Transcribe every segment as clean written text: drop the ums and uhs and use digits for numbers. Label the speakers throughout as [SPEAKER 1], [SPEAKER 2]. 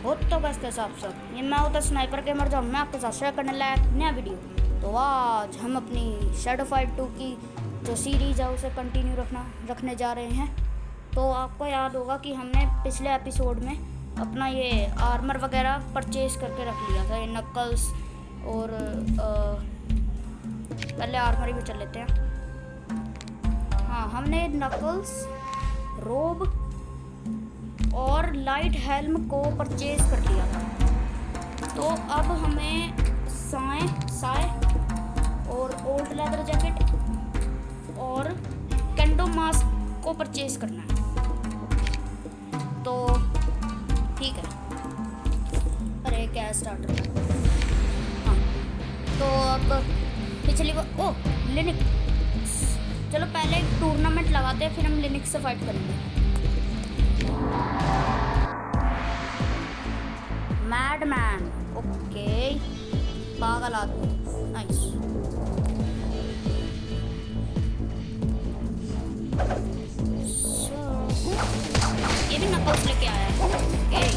[SPEAKER 1] बहुत तो बस के हिसाब से ये मैं उधर स्नाइपर गेमर जो मैं आपके साथ शेयर करने लायक नया वीडियो। तो आज हम अपनी शैडो फाइट 2 की जो सीरीज़ है उसे कंटिन्यू रखने जा रहे हैं। तो आपको याद होगा कि हमने पिछले एपिसोड में अपना ये आर्मर वगैरह परचेज करके रख लिया था, ये नकल्स और पहले आर्मर ही भी चल लेते हैं। हाँ, हमने नकल्स, रोब और लाइट हेल्म को परचेज कर लिया था। तो अब हमें साय और ओल्ड लेदर जैकेट और कैंडो मास्क को परचेज करना है। तो ठीक है, अरे क्या स्टार्टर। हाँ, तो अब पिछली बार लिनिक्स, चलो पहले एक टूर्नामेंट लगाते हैं, फिर हम लिनिक्स से फाइट करेंगे। मैडमैन, ओके, पागल आदमी, नाइस। ये भी नकल्स लेके आया है, ओके।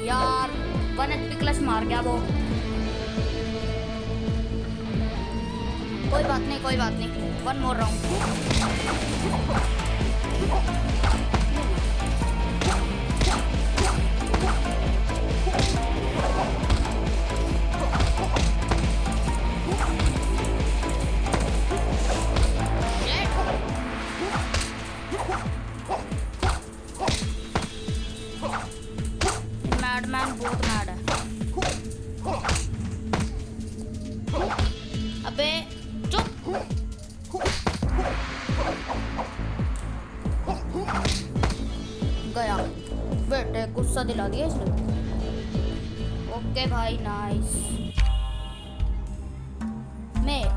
[SPEAKER 1] यार 1 HP क्लच मार गया वो। कोई बात नहीं, कोई बात नहीं, 1 मोर राउंड। मैडमैन बहुत मैड है। अबे चुप, गया बेटे, गुस्सा दिला दिया इसने। ओके भाई, nice.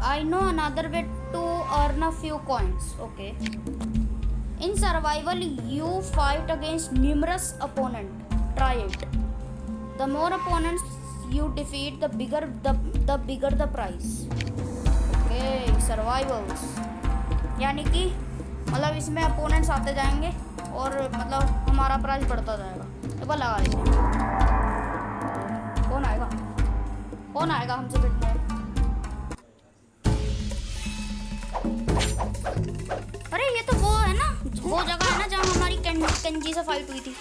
[SPEAKER 1] I know another way to earn a few coins, okay. In survival you fight against numerous opponent, try it. The more opponents you defeat, the bigger the prize. Okay, survivals, यानी कि मतलब इसमें opponents आते जाएंगे और मतलब हमारा price बढ़ता जाएगा। एक बार लगा लेते हैं, कौन आएगा हमसे भिड़ने। अरे ये तो वो है ना, वो जगह है ना जहाँ हमारी केंजी से फाइट हुई थी।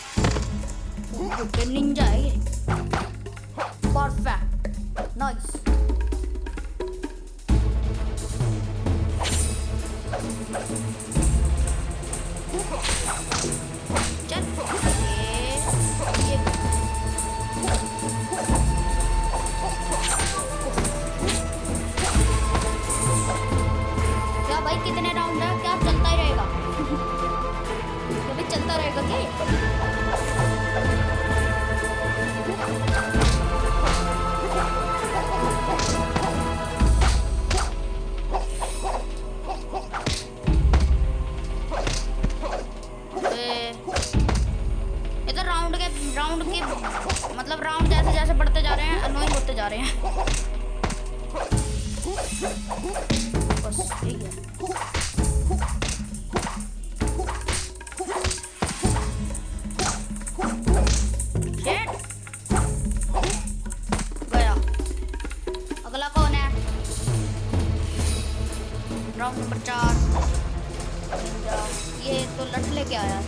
[SPEAKER 1] निंजा है ये, परफेक्ट, नाइस। चल ये क्या भाई, कितने राउंड है? क्या चलता ही रहेगा? कभी चलता रहेगा क्या? जा रहे हैं। बस यही है। गया। अगला कौन है? Round number 4। ये तो लट लेके आया है।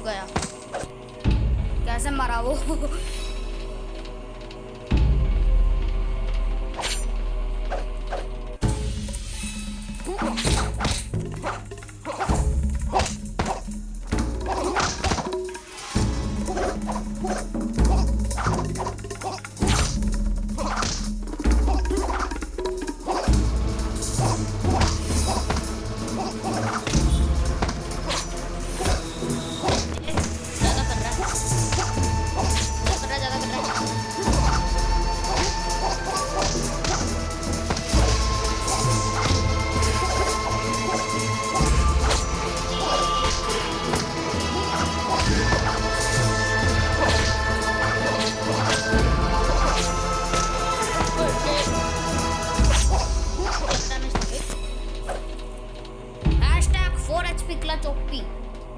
[SPEAKER 1] गया। कैसे मरा वो?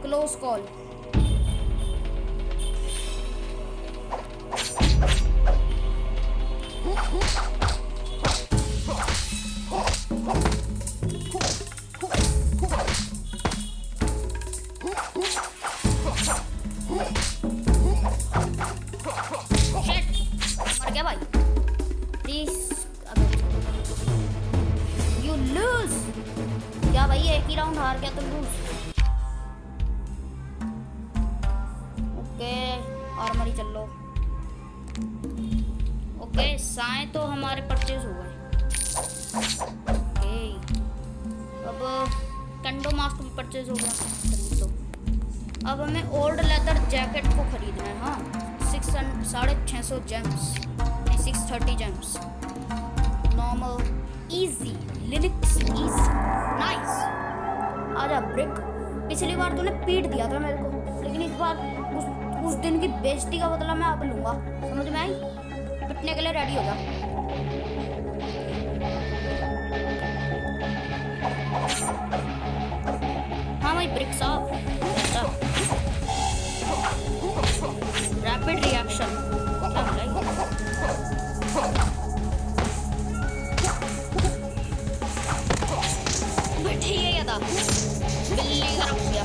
[SPEAKER 1] Close call. मर गया भाई। Please you lose. क्या भाई एक ही राउंड हार गया तो लूज। ओके आर्मरी चल लो। ओके साए तो हमारे परचेज हो गए। ओके अब कंडो मास्क भी परचेज हो गया। तो अब हमें ओल्ड लेदर जैकेट को खरीदना है। हाँ 650 James, 630 James. Normal easy Linux easy nice. आजा ब्रिक। पिछली बार तूने पीट दिया था मेरे को, लेकिन इस बार उस दिन की बेइज्जती का बदला मैं अब लूंगा। समझ में आई? पिटने के लिए रेडी हो जा। हाँ भाई ब्रिक साहब। रैपिड रिएक्शन क्या मिला? बैठे ही क्या था? बिल्ली का रुक गया।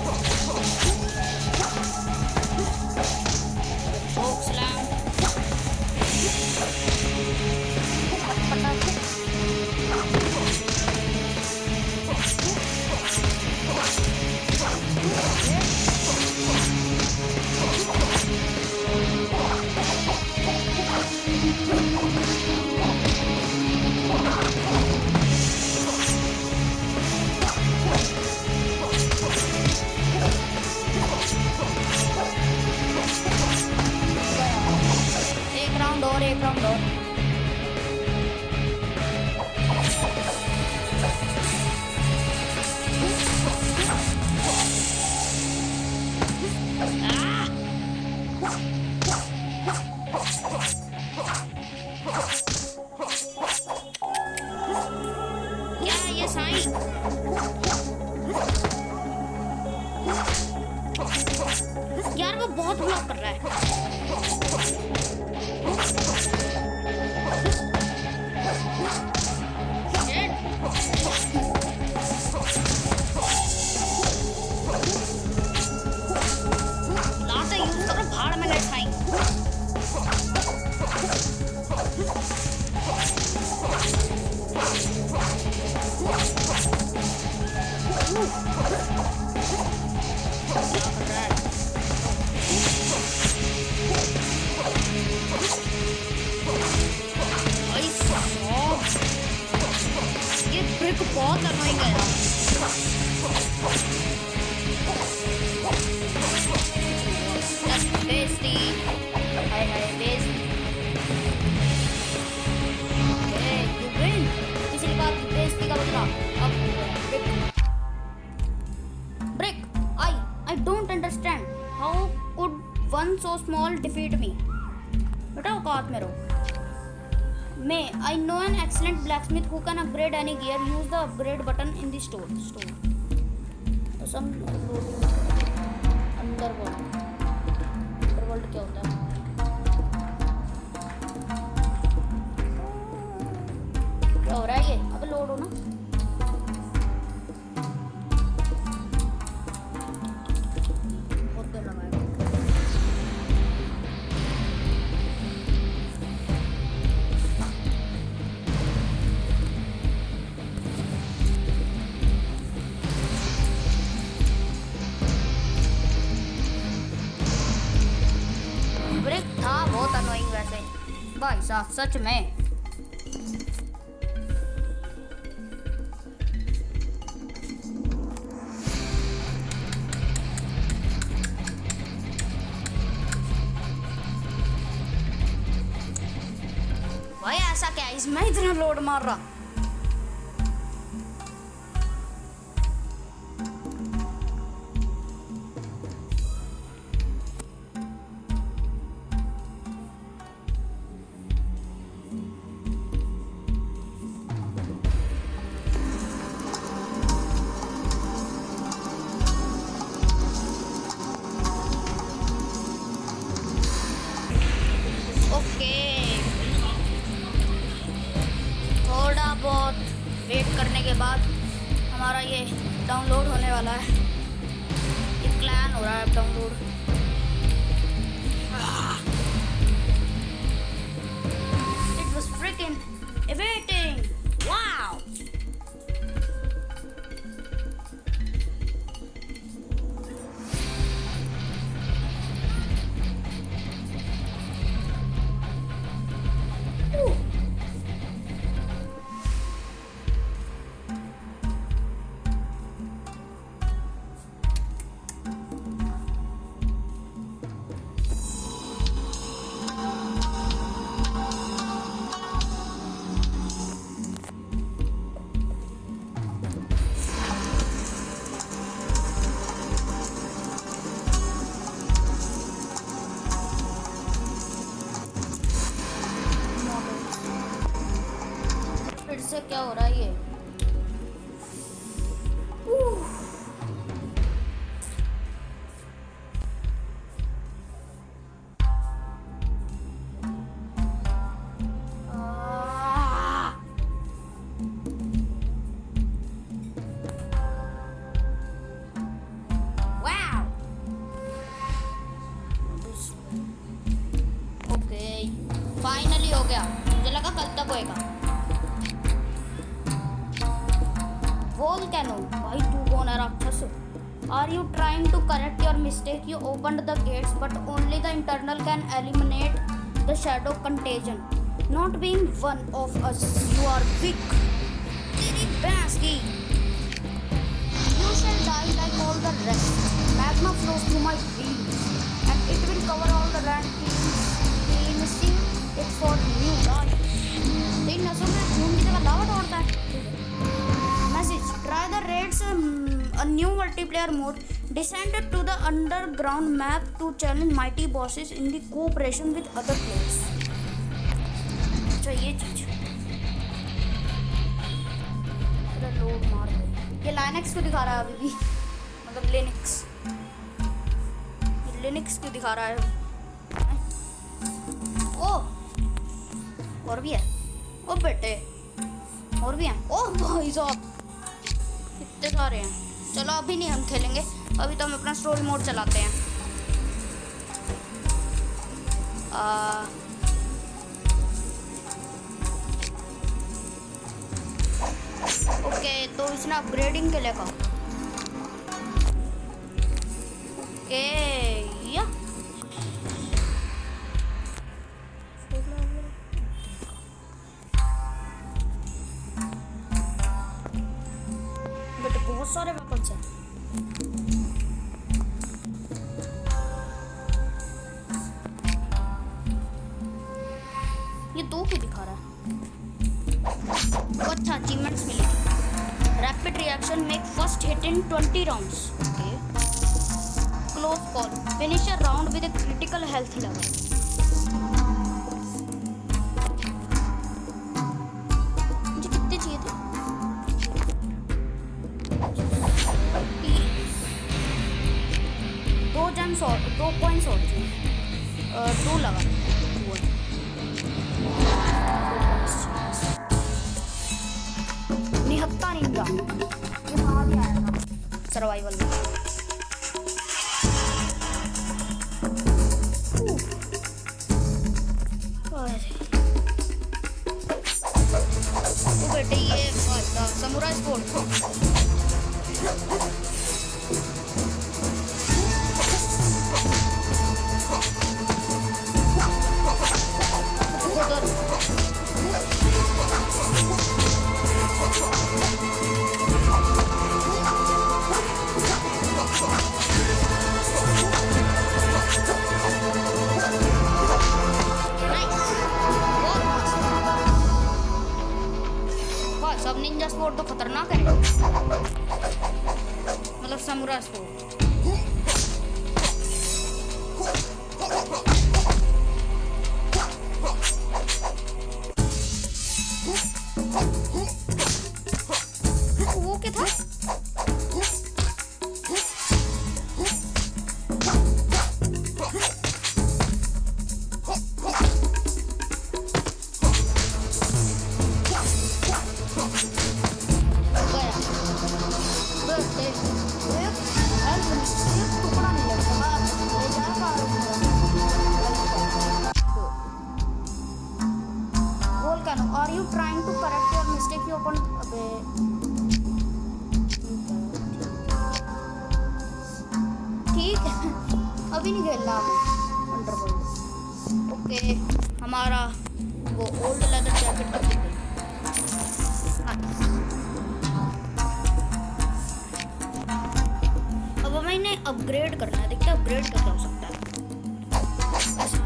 [SPEAKER 1] एक राउंड और। क्या ये साईं? यार वो बहुत ब्लॉक कर रहा है। लाता यूज करो भाड़ में गए साईं। क्या कर रहा है? ब्रिक बहुत अनोइंग है यार। बेइज्जती, हाय हाय बेइज्जती। You win. पिछली बार की बेइज्जती का बदला अब हो गया। Brick, I don't understand how could one so small defeat me. बेटा औकात में रहो। May I know an excellent blacksmith who can upgrade any gear. Use the upgrade button in the store. तो सब अंडरवर्ल्ड क्या होता है? क्या हो रहा है ये? अब लोड हो ना। बहुत देर लगाएगा। ब्रिक था बहुत अनोइंग वैसे भाई साहब, सच में। भाई ऐसा क्या है इसमें इतना लोड मार रहा? थोड़ा बहुत वेट करने के बाद हमारा ये डाउनलोड होने वाला है। ये क्लैन हो रहा है अब download. It was fricking awaiting. Wow, फिर से क्या हो रहा है ये? ओके, फाइनली हो गया। मुझे लगा कल तक होएगा। Volcano, भाई तू कौन है राक्षस? Are you trying to correct your mistake? You opened the gates, but only the internal can eliminate the shadow contagion. Not being one of us, you are weak. तेरी भैंस की। You shall die like all the rest. Magma flows through my veins, and it will cover all the land, cleansing it for new life. तेरी नसों में खून की जगह लावा दौड़ता है। Message: try the raids, a new multiplayer mode. Descend to the underground map to challenge mighty bosses in the cooperation with other players. अच्छा ये चीज लोड मार गई। ये लाइनक्स को दिखा रहा है अभी भी, मतलब लिनक्स क्यों दिखा रहा है? ओ और भी है। ओ बेटे और भी हैं। ओह भाई साहब कितने सारे हैं। चलो अभी नहीं हम खेलेंगे, अभी तो हम अपना स्टोरी मोड चलाते हैं। ओके, तो इसने अपग्रेडिंग के लिए कहा। ओके या बहुत सारे वेपन्स हैं। ये 2 क्यों दिखा रहा है? अच्छा, अचीवमेंट्स मिलेगी। Rapid reaction, make first hit in 20 rounds. Okay. Close call, finish a round with a critical health level. मुझे कितने चाहिए थे? 2 जेम्स और 2 कॉइन्स और चाहिए। 2 लगा। निहत्ता निंजा, ये कहाँ भी आया था सर्वाइवल में। तो बेटे ये समुराई स्पोर्ट सब निंजा स्पोर्ट तो खतरनाक है, मतलब समुराई स्पोर्ट। वो क्या था? Are you trying to correct your mistake? You open ठीक है, अभी नहीं खेलना अंडरवर्ल्ड। ओके, हमारा वो ओल्ड लेदर जैकेट का अब हमें इन्हें अपग्रेड करना है। देखते हैं अपग्रेड क्या हो सकता है। ऐसा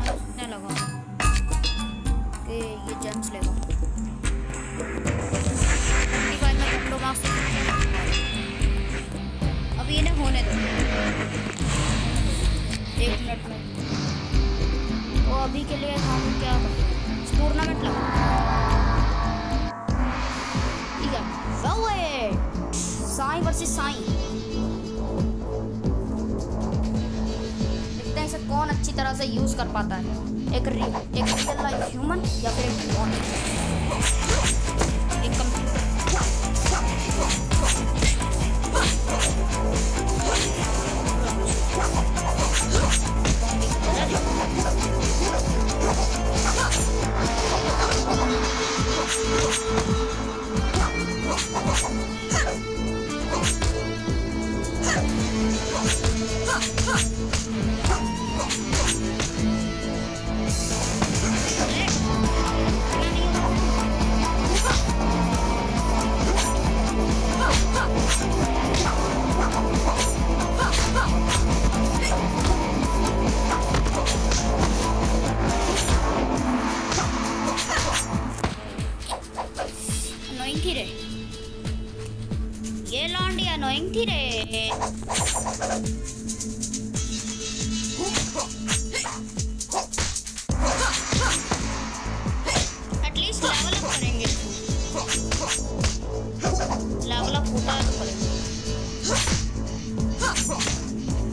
[SPEAKER 1] लगा कि ये जेम्स लेगा। अभी इन्हें होने दो 1 मिनट में। तो अभी के लिए हम क्या करें, टूर्नामेंट लगा। ठीक है, साई वर्सेस साई। देखते हैं इसे कौन अच्छी तरह से यूज कर पाता है, एक रियल लाइफ ह्यूमन या फिर एक बॉट, एक कंप्यूटर। ये लौंडी अनोइंग थी रे। एटलीस्ट लेवल अप करेंगे, लेवल अप होता है तो करेंगे,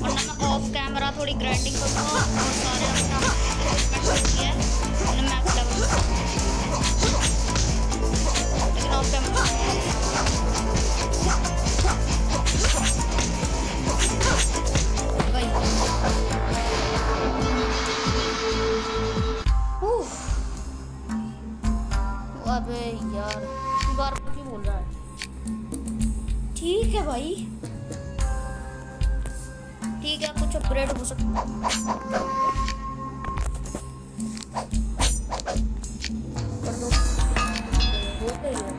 [SPEAKER 1] वरना मैं ऑफ कैमरा थोड़ी ग्राइंडिंग करूँगा और सारे अपना किया मैक्स लेवल, लेकिन ऑफ कैमरा अबे यार बार क्यों बोल रहा है। ठीक है भाई, ठीक है, कुछ अपग्रेड हो सकता कर दो, हो गई है।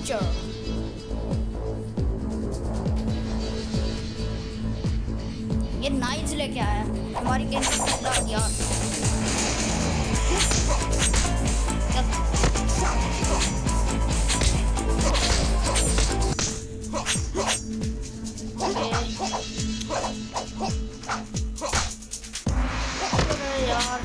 [SPEAKER 1] कैप्चर। ये नाइज लेके आया हमारी गेम यार। यार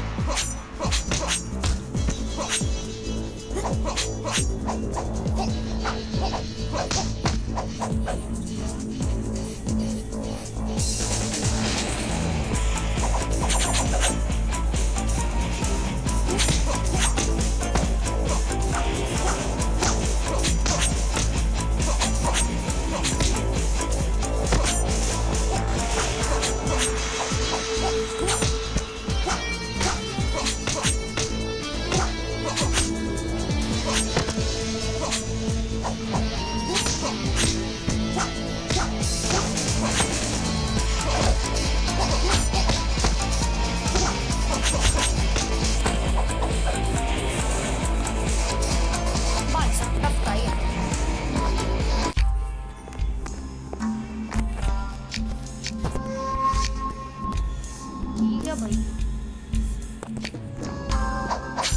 [SPEAKER 1] भाई।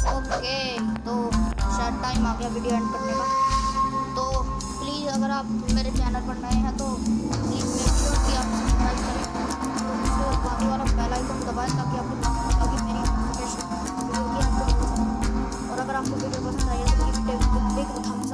[SPEAKER 1] ओके तो शायद टाइम आ गया वीडियो एंड करने का। तो प्लीज़ अगर आप मेरे चैनल पर नए हैं तो प्लीज़ मेक श्योर कि आप सब्सक्राइब करें, उसके बाद वाला बेल आइकन दबाएं ताकि ताकि मेरी नोटिफिकेशन वीडियो की आपको पसंद। और अगर आपको वीडियो पसंद आई है तो प्लीज़ बिग थम्स